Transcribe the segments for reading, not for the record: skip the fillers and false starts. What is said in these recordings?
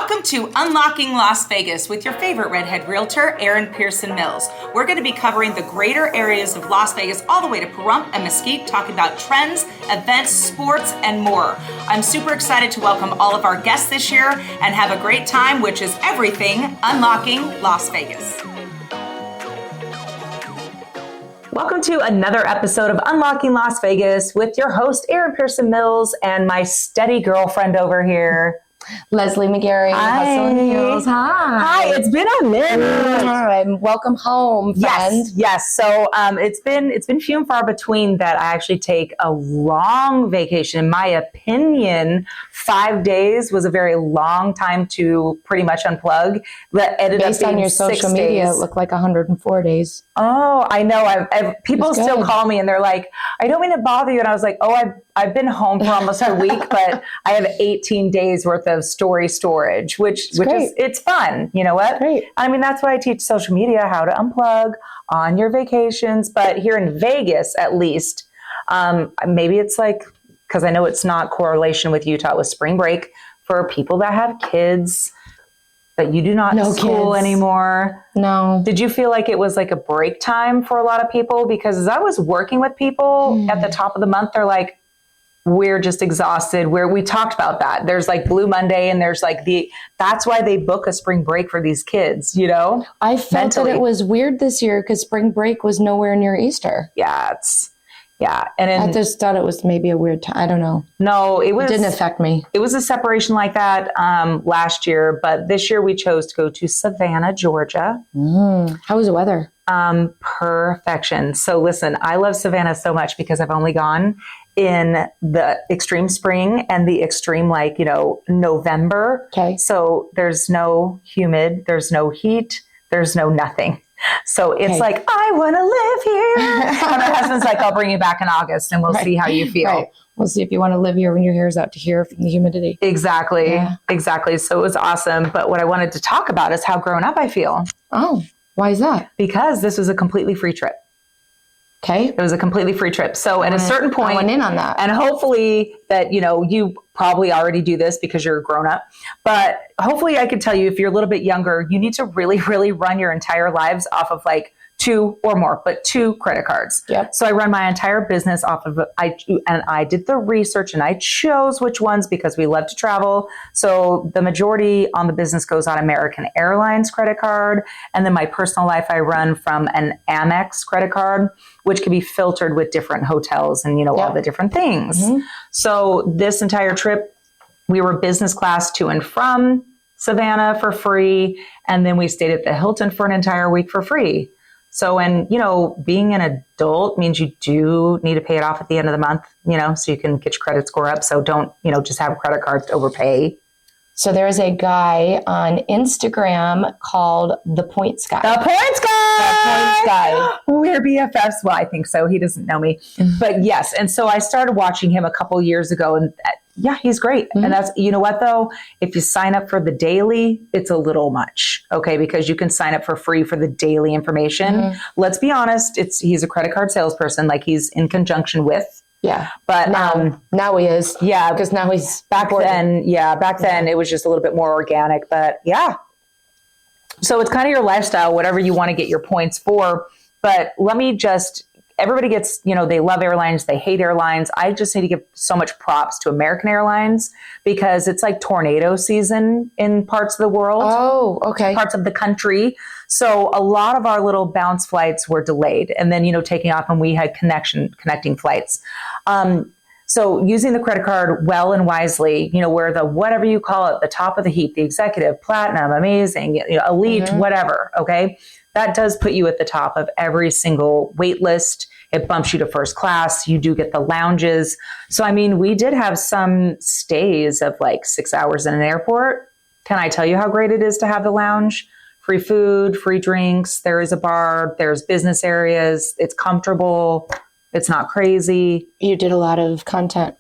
Welcome to Unlocking Las Vegas with your favorite redhead realtor, Erin Pearson Mills. We're going to be covering the greater areas of Las Vegas all the way to Pahrump and Mesquite, talking about trends, events, sports, and more. I'm super excited to welcome all of our guests this year and have a great time, which is everything Unlocking Las Vegas. Welcome to another episode of Unlocking Las Vegas with your host, Erin Pearson Mills, and my steady girlfriend over here, Leslie McGarry. Hi. Hustle and Heels. Hi. Hi, it's been a minute. Welcome home, friend. Yes. So it's been few and far between that I actually take a long vacation. In my opinion, 5 days was a very long time to pretty much unplug. That ended Based up being on your 6 social media, days. it looked like 104 days. Oh, I know. People still call me and they're like, I don't mean to bother you. And I was like, I've been home for almost a week, but I have 18 days worth of storage, which is, it's fun. You know what? Great. I mean, that's why I teach social media, how to unplug on your vacations. But here in Vegas, at least, maybe it's like, because I know it's not correlation with Utah with spring break for people that have kids that you do not school anymore. No. Did you feel like it was like a break time for a lot of people? Because as I was working with people at the top of the month, they're like, we're just exhausted. We talked about that. There's like Blue Monday and there's like that's why they book a spring break for these kids, you know? I felt that it was weird this year because spring break was nowhere near Easter. Yeah. And I just thought it was maybe a weird time. I don't know. No, it didn't affect me. It was a separation like that last year, but this year we chose to go to Savannah, Georgia. How was the weather? Perfection. So listen, I love Savannah so much because I've only gone in the extreme spring and the extreme, November. Okay. So there's no humid, there's no heat, there's no nothing. So it's like, I want to live here. And my husband's like, I'll bring you back in August and we'll see how you feel. Right. We'll see if you want to live here when your hair is out to here from the humidity. Exactly. Yeah. Exactly. So it was awesome. But what I wanted to talk about is how grown up I feel. Oh, why is that? Because this was a completely free trip. Okay. It was a completely free trip. So at a certain point, I went in on that. And hopefully that, you probably already do this because you're a grown up, but hopefully I could tell you if you're a little bit younger, you need to really, really run your entire lives off of like 2 or more, but 2 credit cards. Yep. So I run my entire business off of I did the research and I chose which ones because we love to travel. So the majority on the business goes on American Airlines credit card. And then my personal life, I run from an Amex credit card, which can be filtered with different hotels and, all the different things. Mm-hmm. So this entire trip, we were business class to and from Savannah for free. And then we stayed at the Hilton for an entire week for free. So, and, being an adult means you do need to pay it off at the end of the month, so you can get your credit score up. So don't, just have credit cards to overpay. So there's a guy on Instagram called The Points Guy. The Points Guy. We're BFFs. Well, I think so. He doesn't know me. But yes. And so I started watching him a couple years ago and he's great. Mm-hmm. And that's, you know what though? If you sign up for the daily, it's a little much. Okay. Because you can sign up for free for the daily information. Mm-hmm. Let's be honest. He's a credit card salesperson. Like he's in conjunction with. Yeah. But now he is. Yeah. Because now he's back then. Yeah. Back then it was just a little bit more organic, but yeah. So it's kind of your lifestyle, whatever you want to get your points for. But everybody gets, they love airlines. They hate airlines. I just need to give so much props to American Airlines because it's like tornado season in parts of the world. Oh, okay. Parts of the country. So a lot of our little bounce flights were delayed and then, taking off and we had connecting flights. So using the credit card well and wisely, where the, whatever you call it, the top of the heap, the executive, platinum, amazing, elite, whatever. Okay. That does put you at the top of every single wait list. It bumps you to first class. You do get the lounges. So, I mean, we did have some stays of like 6 hours in an airport. Can I tell you how great it is to have the lounge? Free food, free drinks. There is a bar. There's business areas. It's comfortable. It's not crazy. You did a lot of content.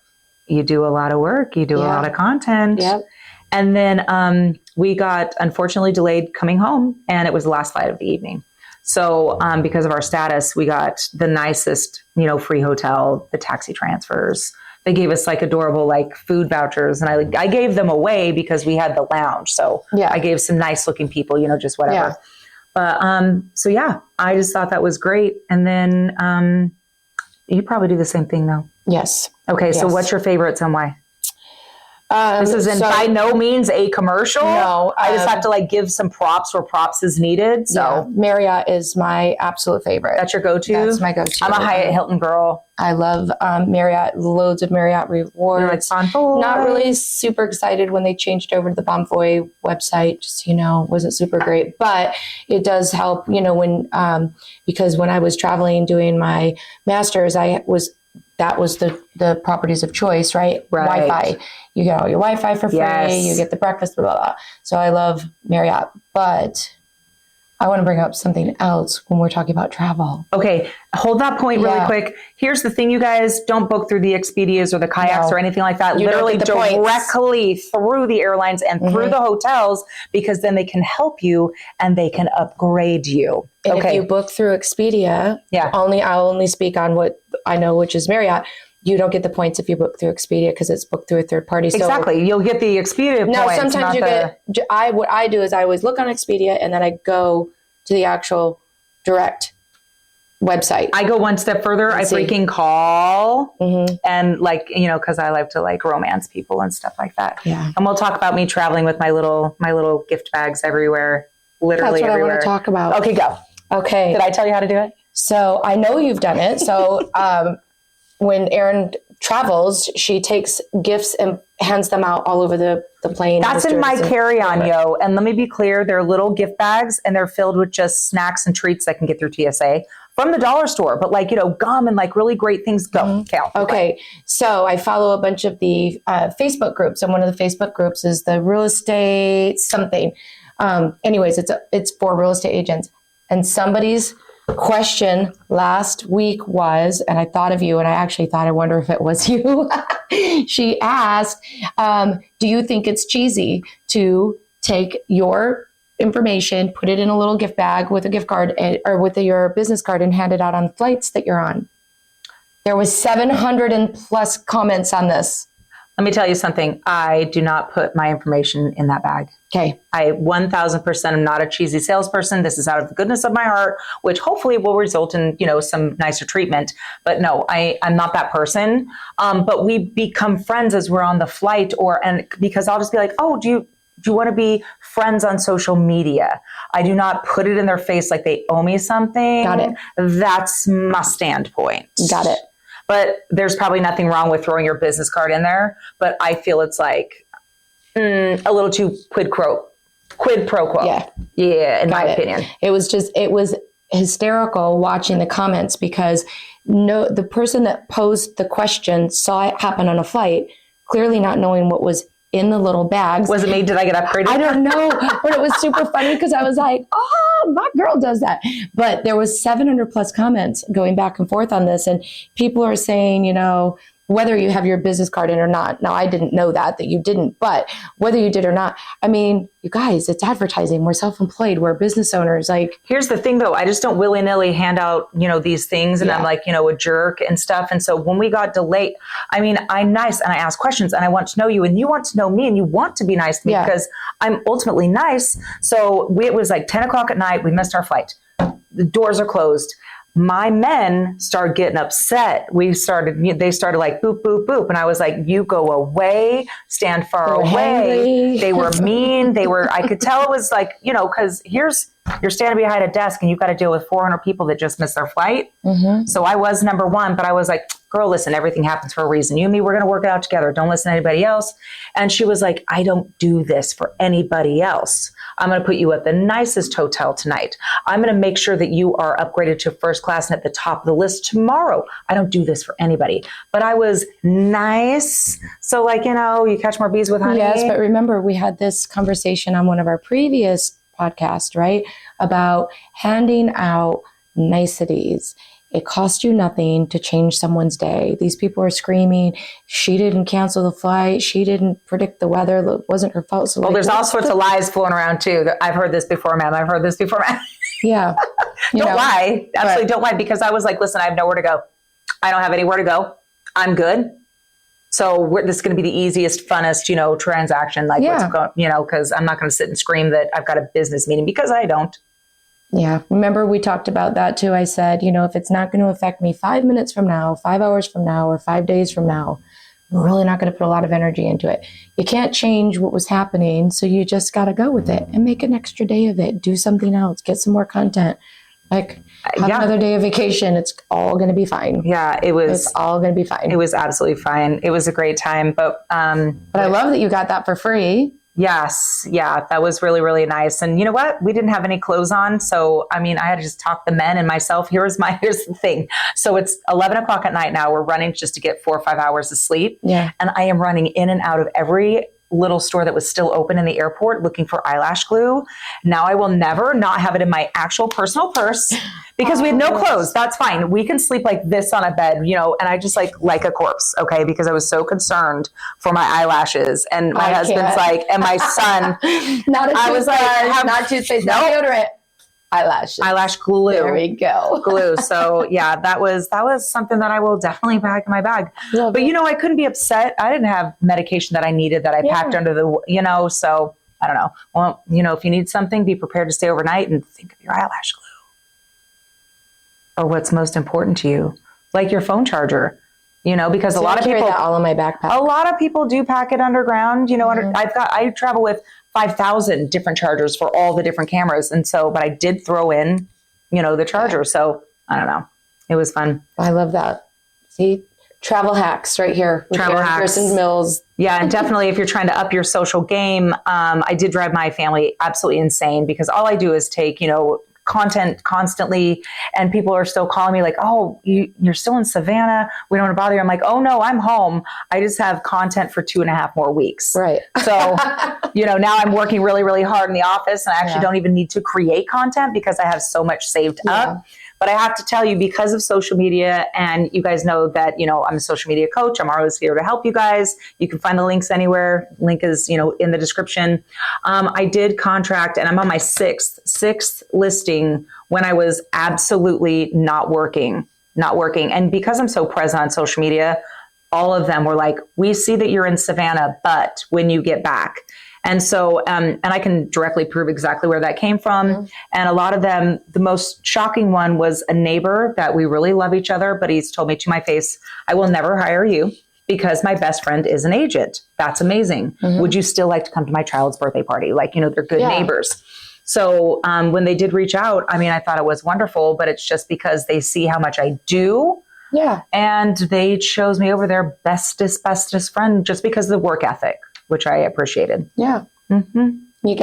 You do a lot of work. You do a lot of content. Yep. And then we got unfortunately delayed coming home, and it was the last flight of the evening. So because of our status, we got the nicest, free hotel, the taxi transfers, they gave us like adorable like food vouchers, and I gave them away because we had the lounge. So I gave some nice looking people, just whatever. But so yeah, I just thought that was great. And then you probably do the same thing though. Yes. Okay. So what's your favorites and why? This isn't by no means a commercial. No, I just have to like give some props where props is needed. So Marriott is my absolute favorite. That's your go-to? That's my go-to. I'm a Hyatt Hilton girl. I love Marriott, loads of Marriott rewards. Like Bonvoy. Not really super excited when they changed over to the Bonvoy website, just, wasn't super great, but it does help, when, because when I was traveling doing my master's, that was the properties of choice, right? Wi-Fi. You get all your Wi-Fi for free. Yes. You get the breakfast, blah, blah, blah. So I love Marriott, but I want to bring up something else when we're talking about travel. Okay. Hold that point really quick. Here's the thing, you guys, don't book through the Expedias or the kayaks or anything like that. Literally directly through the airlines and through the hotels, because then they can help you and they can upgrade you. And if you book through Expedia, I'll only speak on what I know, which is Marriott. You don't get the points if you book through Expedia because it's booked through a third party. So exactly. You'll get the Expedia points. Now, sometimes you get, what I do is I always look on Expedia and then I go to the actual direct website. I go one step further. I freaking call and like, cause I like to like romance people and stuff like that. Yeah. And we'll talk about me traveling with my little gift bags everywhere, literally That's what everywhere. I want to talk about. Okay, go. Okay. Did I tell you how to do it? So I know you've done it. So, when Erin travels, she takes gifts and hands them out all over the plane. That's in my carry-on, yo. And let me be clear, they're little gift bags and they're filled with just snacks and treats that can get through TSA from the dollar store. But like, gum and like really great things. Go, Cal. Okay. So I follow a bunch of the Facebook groups, and one of the Facebook groups is the real estate something. Anyways, it's for real estate agents. And somebody's question last week was, and I thought of you, and I actually thought, I wonder if it was you. She asked, do you think it's cheesy to take your information, put it in a little gift bag with a gift card or with your business card and hand it out on flights that you're on? There was 700 and plus comments on this. Let me tell you something. I do not put my information in that bag. Okay. I 1000% am not a cheesy salesperson. This is out of the goodness of my heart, which hopefully will result in, some nicer treatment. But no, I'm not that person. But we become friends as we're on the flight because I'll just be like, oh, do you want to be friends on social media? I do not put it in their face like they owe me something. Got it. That's my standpoint. Got it. But there's probably nothing wrong with throwing your business card in there. But I feel it's like a little too quid pro quo. Yeah, in my opinion. It was hysterical watching the comments because the person that posed the question saw it happen on a flight, clearly not knowing what was in the little bags. Was it me? Did I get upgraded? I don't know, but it was super funny because I was like, oh, my girl does that. But there was 700 plus comments going back and forth on this. And people are saying, whether you have your business card in or not. Now, I didn't know that you didn't, but whether you did or not, I mean, you guys, it's advertising. We're self-employed. We're business owners. Like, here's the thing though. I just don't willy-nilly hand out, these things and I'm like, a jerk and stuff. And so when we got delayed, I mean, I'm nice and I ask questions and I want to know you and you want to know me and you want to be nice to me because I'm ultimately nice. So it was like 10 o'clock at night. We missed our flight. The doors are closed. My men started getting upset. They started like boop, boop, boop. And I was like, you go away, stand far away. They were mean. I could tell it was like, cause you're standing behind a desk and you've got to deal with 400 people that just missed their flight. Mm-hmm. So I was number one, but I was like, girl, listen, everything happens for a reason. You and me, we're going to work it out together. Don't listen to anybody else. And she was like, I don't do this for anybody else. I'm going to put you at the nicest hotel tonight. I'm going to make sure that you are upgraded to first class and at the top of the list tomorrow. I don't do this for anybody. But I was nice. So like, you catch more bees with honey. Yes, but remember, we had this conversation on one of our previous podcasts, right? About handing out niceties. It costs you nothing to change someone's day. These people are screaming, she didn't cancel the flight. She didn't predict the weather. It wasn't her fault. So there's all sorts of lies floating around too. I've heard this before, ma'am. I've heard this before, ma'am. Yeah. Don't lie. Absolutely don't lie. Because I was like, listen, I have nowhere to go. I don't have anywhere to go. I'm good. So this is going to be the easiest, funnest, transaction. Like, what's going, because I'm not going to sit and scream that I've got a business meeting, because I don't. Yeah. Remember, we talked about that too. I said, if it's not going to affect me 5 minutes from now, 5 hours from now, or 5 days from now, I'm really not going to put a lot of energy into it. You can't change what was happening. So you just got to go with it and make an extra day of it. Do something else. Get some more content. Like, have another day of vacation. It's all going to be fine. Yeah, it's all going to be fine. It was absolutely fine. It was a great time. But I love that you got that for free. Yes. Yeah, that was really, really nice. And you know what? We didn't have any clothes on. So, I had to just talk the men and myself. Here's the thing. So it's 11 o'clock at night now. We're running just to get 4 or 5 hours of sleep. Yeah. And I am running in and out of every little store that was still open in the airport looking for eyelash glue. Now I will never not have it in my actual personal purse, because we had no clothes. That's fine. We can sleep like this on a bed, and I just like a corpse. Okay. Because I was so concerned for my eyelashes, and my husband's like, and my son, not toothpaste, not deodorant. Eyelash glue. There we go. Glue. So yeah, that was something that I will definitely pack in my bag. But I couldn't be upset. I didn't have medication that I needed that I packed under the, so I don't know. Well, if you need something, be prepared to stay overnight and think of your eyelash glue. Or what's most important to you, like your phone charger. Because a lot of people, that all in my backpack. A lot of people do pack it underground. I travel with 5,000 different chargers for all the different cameras. And so, but I did throw in, the charger. So I don't know. It was fun. I love that. See, travel hacks right here. Travel hacks. Kirsten Mills. Yeah. And definitely if you're trying to up your social game, I did drive my family absolutely insane, because all I do is take, content constantly, and people are still calling me like, oh, you're still in Savannah, we don't want to bother you. I'm like, oh no, I'm home. I just have content for 2.5 more weeks. Right. So now I'm working really, really hard in the office, and I actually don't even need to create content because I have so much saved up. But I have to tell you, because of social media, and you guys know that, I'm a social media coach. I'm always here to help you guys. You can find the links anywhere. Link is, in the description. I did contract, and I'm on my sixth listing when I was absolutely not working. And because I'm so present on social media, all of them were like, we see that you're in Savannah, but when you get back. And so, and I can directly prove exactly where that came from. Mm-hmm. And a lot of them, the most shocking one was a neighbor that we really love each other, but he's told me to my face, I will never hire you because my best friend is an agent. That's amazing. Mm-hmm. Would you still like to come to my child's birthday party? Like, they're good neighbors. So when they did reach out, I thought it was wonderful, but it's just because they see how much I do. Yeah. And they chose me over their bestest friend just because of the work ethic, which I appreciated. Yeah. Mm-hmm. You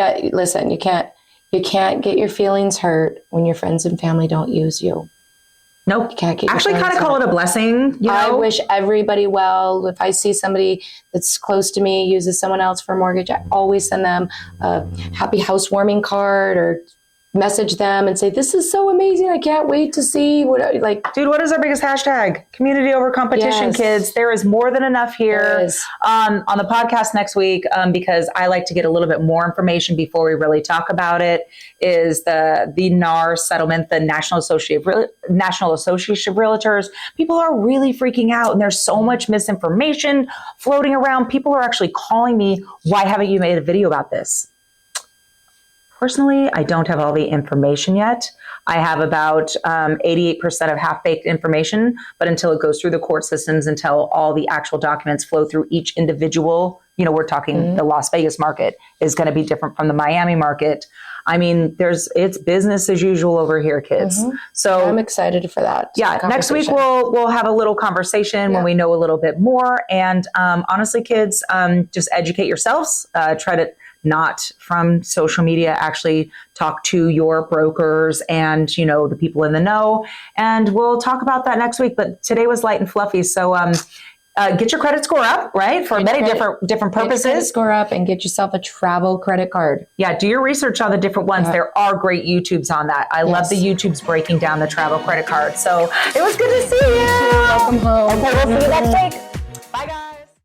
can't get your feelings hurt when your friends and family don't use you. Nope. You can't get actually kind of call it a blessing. I wish everybody well. If I see somebody that's close to me uses someone else for a mortgage, I always send them a happy housewarming card or message them and say, this is so amazing. I can't wait to see dude, what is our biggest hashtag? Community over competition, kids. There is more than enough here on the podcast next week, because I like to get a little bit more information before we really talk about it, is the NAR settlement, the National Association of Realtors. People are really freaking out, and there's so much misinformation floating around. People are actually calling me, why haven't you made a video about this? Personally, I don't have all the information yet. I have about 88% of half-baked information, but until it goes through the court systems, until all the actual documents flow through each individual, we're talking the Las Vegas market is going to be different from the Miami market. It's business as usual over here, kids. Mm-hmm. So I'm excited for that. Yeah. Next week, we'll have a little conversation when we know a little bit more. And honestly, kids, just educate yourselves. Try to not from social media, actually talk to your brokers and, the people in the know. And we'll talk about that next week. But today was light and fluffy. So get your credit score up, right? For many different purposes. Get your credit score up and get yourself a travel credit card. Yeah, do your research on the different ones. There are great YouTubes on that. I love the YouTubes breaking down the travel credit card. So it was good to see you. Welcome home. Okay, we'll see you next week.